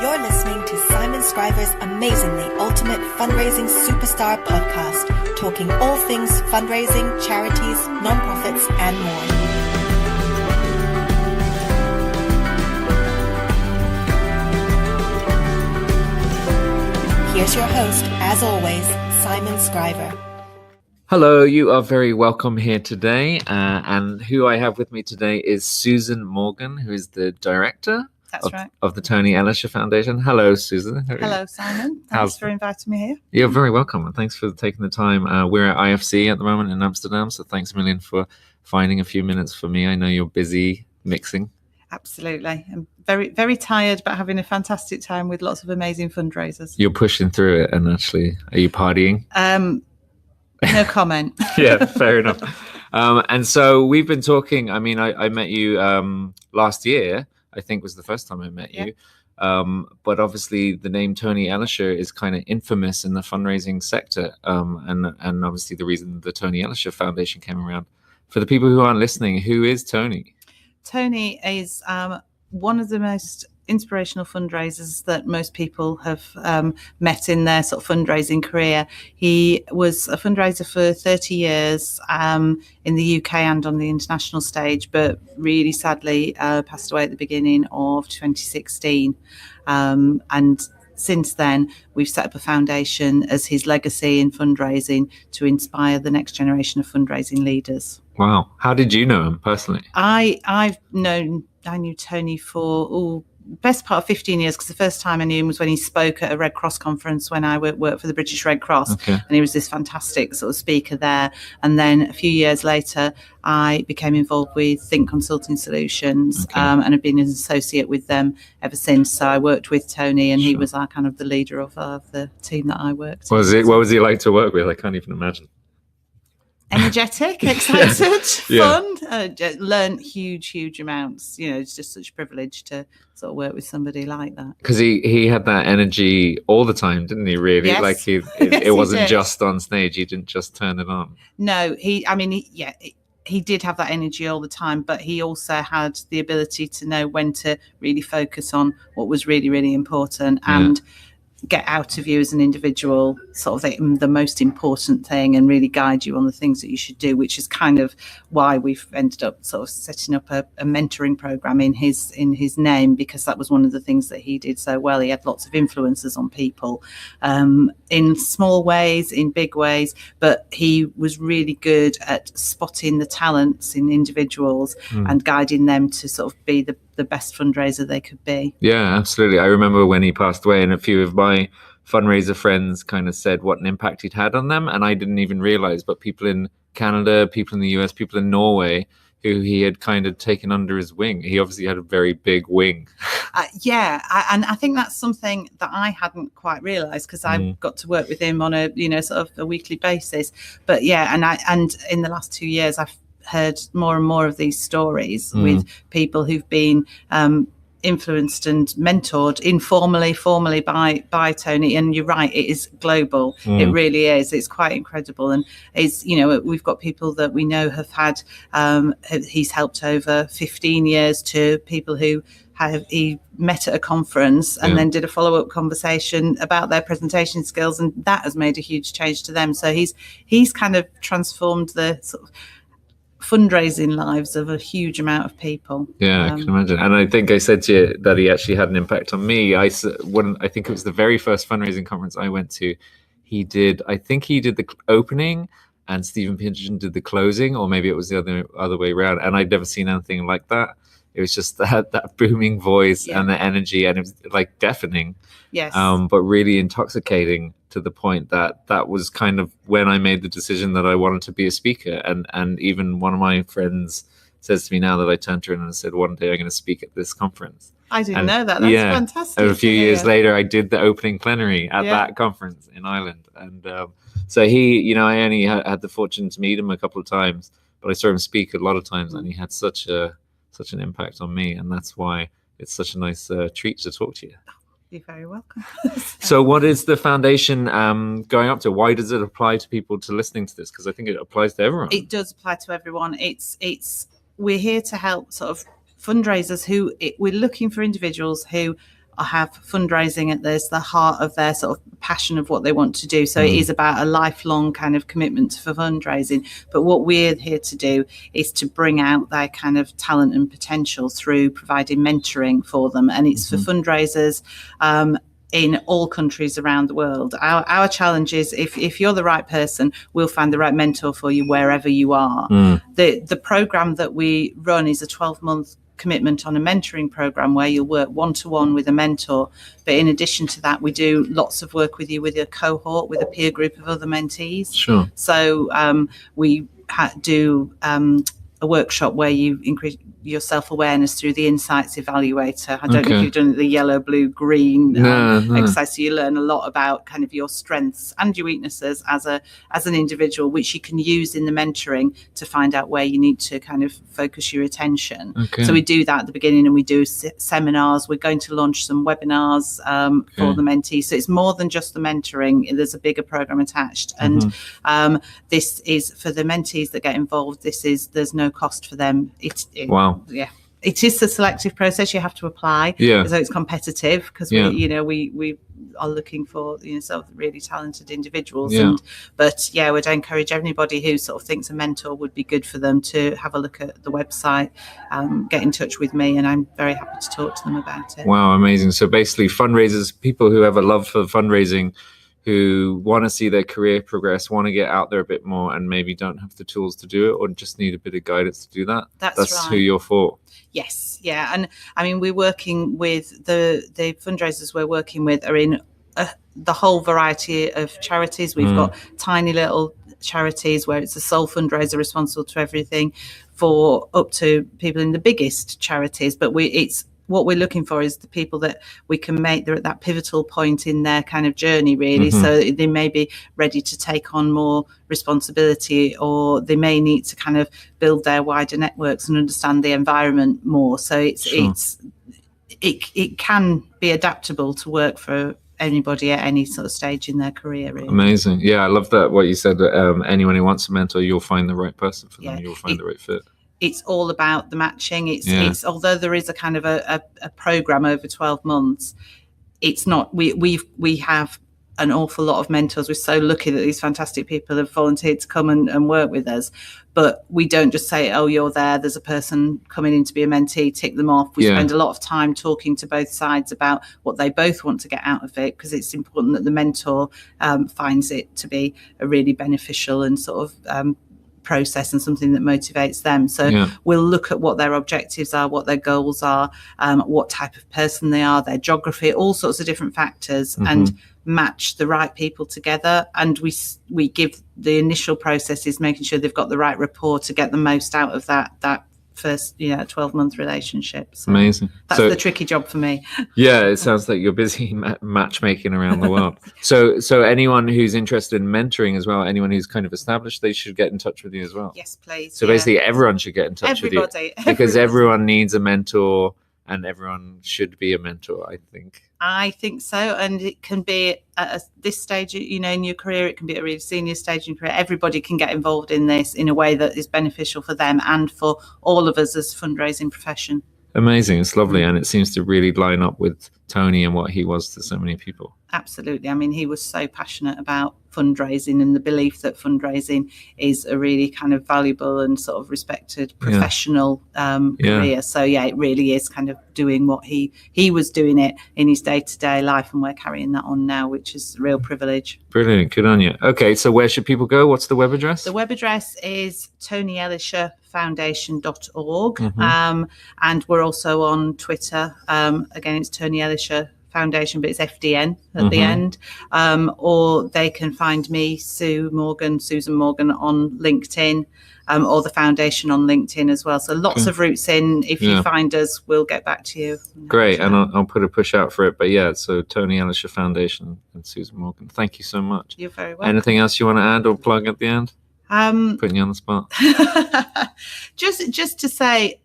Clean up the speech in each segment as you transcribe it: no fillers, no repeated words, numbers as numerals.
You're listening to Simon Scriver's amazingly ultimate fundraising superstar podcast, talking all things fundraising, charities, nonprofits, and more. Here's your host, as always, Simon Scriver. Hello, you are very welcome here today. And who I have with me today is Susan Morgan, who is the director of the Tony Elischer Foundation. Hello, Susan. Hello, Simon. Thanks for inviting me here. You're very welcome. And thanks for taking the time. We're at IFC at the moment in Amsterdam. So thanks a million for finding a few minutes for me. I know you're busy mixing. Absolutely. I'm very, very tired, but having a fantastic time with lots of amazing fundraisers. You're pushing through it. And actually, are you partying? No comment. Yeah, fair enough. And so we've been talking. I mean, I met you last year. I think was the first time I met you. But obviously the name Tony Elischer is kind of infamous in the fundraising sector. And obviously the reason the Tony Elischer Foundation came around. For the people who aren't listening, who is Tony? Tony is one of the most inspirational fundraisers that most people have met in their sort of fundraising career. He was a fundraiser for 30 years in the UK and on the international stage, but really sadly passed away at the beginning of 2016. And since then, we've set up a foundation as his legacy in fundraising to inspire the next generation of fundraising leaders. Wow. How did you know him personally? I knew Tony for best part of 15 years, because the first time I knew him was when he spoke at a Red Cross conference when I worked for the British Red Cross. Okay. And he was this fantastic sort of speaker there. And then a few years later, I became involved with Think Consulting Solutions, and have been an associate with them ever since. So I worked with Tony, and he was our kind of the leader of the team that I worked with. What was he like to work with? I can't even imagine. Energetic, excited, fun, learn huge amounts. You know, it's just such a privilege to sort of work with somebody like that. Because he had that energy all the time, didn't he, really? Yes. Like it wasn't just on stage. He didn't just turn it on. No, he did have that energy all the time, but he also had the ability to know when to really focus on what was really, really important and get out of you as an individual sort of the most important thing and really guide you on the things that you should do, which is kind of why we've ended up sort of setting up a mentoring program in his name, because that was one of the things that he did so well. He had lots of influences on people in small ways, in big ways, but he was really good at spotting the talents in individuals and guiding them to sort of be the best fundraiser they could be. Yeah, absolutely. I remember when he passed away, and a few of my fundraiser friends kind of said what an impact he'd had on them, and I didn't even realize, but people in Canada, people in the US, people in Norway who he had kind of taken under his wing. He obviously had a very big wing. And I think that's something that I hadn't quite realized, because I got to work with him on a sort of a weekly basis. But and in the last 2 years I've heard more and more of these stories with people who've been influenced and mentored formally by Tony. And you're right, it is global. It really is. It's quite incredible. And it's, we've got people that we know have had, he's helped over 15 years to people who he met at a conference and then did a follow-up conversation about their presentation skills, and that has made a huge change to them. So he's kind of transformed the sort of fundraising lives of a huge amount of people. Yeah, I can imagine. And I think I said to you that he actually had an impact on me. I think it was the very first fundraising conference I went to. He did the opening and Stephen Pigeon did the closing, or maybe it was the other way around. And I'd never seen anything like that. It was just that booming voice and the energy, and it was like deafening. Yes. But really intoxicating, to the point that was kind of when I made the decision that I wanted to be a speaker. And even one of my friends says to me now that I turned to her and said, one day I'm going to speak at this conference. I didn't know that. That's fantastic. And a few years later, I did the opening plenary at that conference in Ireland. And so he, I only had the fortune to meet him a couple of times, but I saw him speak a lot of times, and he had such an impact on me. And that's why it's such a nice treat to talk to you. You're very welcome. So what is the foundation going up to? Why does it apply to people to listening to this? Because I think it applies to everyone. It does apply to everyone. We're here to help sort of fundraisers we're looking for individuals who have fundraising at the heart of their sort of passion of what they want to do. So it is about a lifelong kind of commitment for fundraising. But what we're here to do is to bring out their kind of talent and potential through providing mentoring for them. And it's for fundraisers in all countries around the world. Our challenge is if you're the right person, we'll find the right mentor for you wherever you are. The program that we run is a 12-month commitment on a mentoring program where you'll work one-to-one with a mentor. But in addition to that, we do lots of work with you with a cohort, with a peer group of other mentees. Sure. So we do a workshop where you increase your self-awareness through the insights evaluator. I don't know if you've done the yellow, blue, green exercise. So you learn a lot about kind of your strengths and your weaknesses as an individual, which you can use in the mentoring to find out where you need to kind of focus your attention. So we do that at the beginning, and we do seminars. We're going to launch some webinars for the mentees. So it's more than just the mentoring. There's a bigger program attached. And this is for the mentees that get involved. There's no cost for them. Wow. Yeah, it is a selective process. You have to apply. So it's competitive because we are looking for sort of really talented individuals. But we'd encourage anybody who sort of thinks a mentor would be good for them to have a look at the website, get in touch with me, and I'm very happy to talk to them about it. Wow, amazing. So basically, fundraisers, people who have a love for fundraising, who want to see their career progress, want to get out there a bit more, and maybe don't have the tools to do it, or just need a bit of guidance to do that. That's right. Who you're for. Yes, yeah, and I mean, we're working with the fundraisers we're working with are in the whole variety of charities. We've got tiny little charities where it's a sole fundraiser responsible to everything, for up to people in the biggest charities. But what we're looking for is the people that we can make, they're at that pivotal point in their kind of journey, really. So they may be ready to take on more responsibility, or they may need to kind of build their wider networks and understand the environment more. So it can be adaptable to work for anybody at any sort of stage in their career, really. Amazing. Yeah, I love that, what you said. Anyone who wants a mentor, you'll find the right person for them. You'll find the right fit. It's all about the matching. It's although there is a kind of a program over 12 months, it's not. We have an awful lot of mentors. We're so lucky that these fantastic people have volunteered to come and work with us. But we don't just say, oh, you're there, there's a person coming in to be a mentee, tick them off. We spend a lot of time talking to both sides about what they both want to get out of it, because it's important that the mentor finds it to be a really beneficial and sort of process and something that motivates them. So we'll look at what their objectives are, what their goals are, what type of person they are, their geography, all sorts of different factors, and match the right people together. And we give the initial processes, making sure they've got the right rapport to get the most out of that first 12-month relationship. So amazing. That's the tricky job for me. Yeah, it sounds like you're busy matchmaking around the world. So anyone who's interested in mentoring as well, anyone who's kind of established, they should get in touch with you as well. Yes, please. So basically everyone should get in touch with you, because everyone needs a mentor, and everyone should be a mentor, I think so. And it can be at this stage, in your career, it can be at a really senior stage in your career. Everybody can get involved in this in a way that is beneficial for them and for all of us as a fundraising profession. Amazing. It's lovely. And it seems to really line up with Tony and what he was to so many people. Absolutely. I mean, he was so passionate about fundraising and the belief that fundraising is a really kind of valuable and sort of respected professional career. So it really is kind of doing what he was doing it in his day-to-day life, and we're carrying that on now, which is a real privilege. Brilliant. Good on you. Okay, so where should people go? What's the web address? The web address is Tony Elischer Foundation.org. And we're also on Twitter. Again, it's Tony Elischer Foundation, but it's FDN at the end. Or they can find me, Susan Morgan, on LinkedIn, or the foundation on LinkedIn as well. So lots of routes in. If you find us, we'll get back to you. Great. And I'll put a push out for it. But so Tony Elischer Foundation and Susan Morgan. Thank you so much. You're very welcome. Anything else you want to add or plug at the end? Putting you on the spot. Just to say,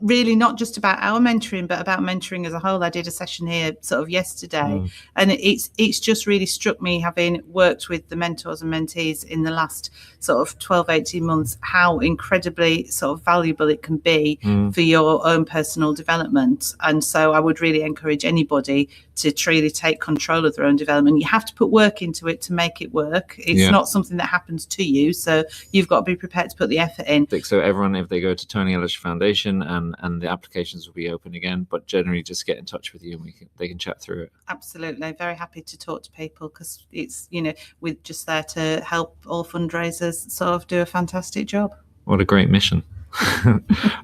really not just about our mentoring, but about mentoring as a whole. I did a session here sort of yesterday, and it's just really struck me, having worked with the mentors and mentees in the last sort of 12, 18 months, how incredibly sort of valuable it can be for your own personal development. And so I would really encourage anybody to truly take control of their own development. You have to put work into it to make it work. It's not something that happens to you. So you've got to be prepared to put the effort in. So everyone, if they go to Tony Elischer Foundation, and the applications will be open again, but generally just get in touch with you and they can chat through it. Absolutely. Very happy to talk to people, because it's, we're just there to help all fundraisers sort of do a fantastic job. What a great mission.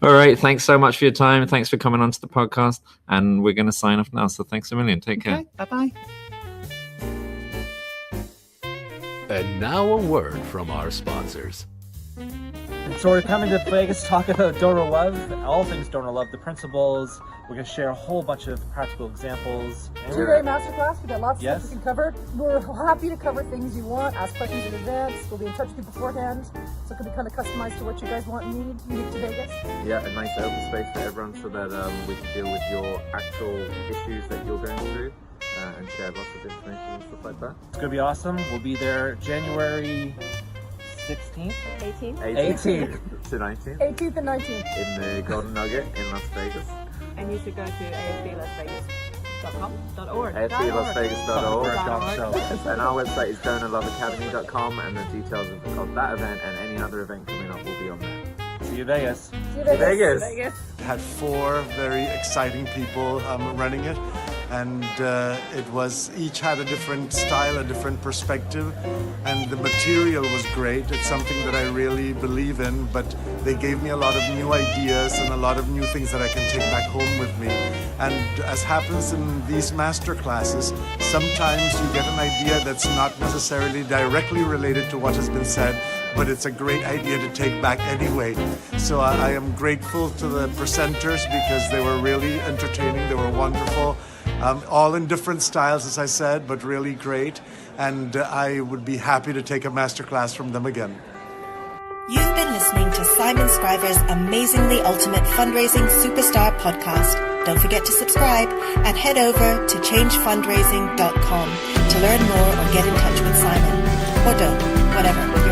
All right. Thanks so much for your time. Thanks for coming onto the podcast. And we're going to sign off now. So thanks a million. Take care. Bye-bye. And now a word from our sponsors. So we're coming to Vegas to talk about donor love, all things donor love, the principles. We're going to share a whole bunch of practical examples. Two-day masterclass. We've got lots of stuff we can cover. We're happy to cover things you want. Ask questions in advance. We'll be in touch with you beforehand. So it can be kind of customized to what you guys want and need, unique to Vegas. Yeah, a nice open space for everyone so that we can deal with your actual issues that you're going through and share lots of information and stuff like that. It's going to be awesome. We'll be there January 16th? 18th to 19th. 18th and 19th. In the Golden Nugget in Las Vegas. And you should go to afblasvegas.com.org. afblasvegas.org. And our website is donorloveacademy.com, and the details of that event and any other event coming up will be on there. See you Vegas. See you Vegas. Vegas. Had 4 very exciting people running it, and it was each had a different style, a different perspective, and the material was great. It's something that I really believe in, but they gave me a lot of new ideas and a lot of new things that I can take back home with me. And as happens in these master classes, sometimes you get an idea that's not necessarily directly related to what has been said, but it's a great idea to take back anyway. So I am grateful to the presenters because they were really entertaining, they were wonderful, all in different styles, as I said, but really great. And I would be happy to take a masterclass from them again. You've been listening to Simon Scriver's Amazingly Ultimate Fundraising Superstar podcast. Don't forget to subscribe and head over to changefundraising.com to learn more or get in touch with Simon. Or don't, whatever.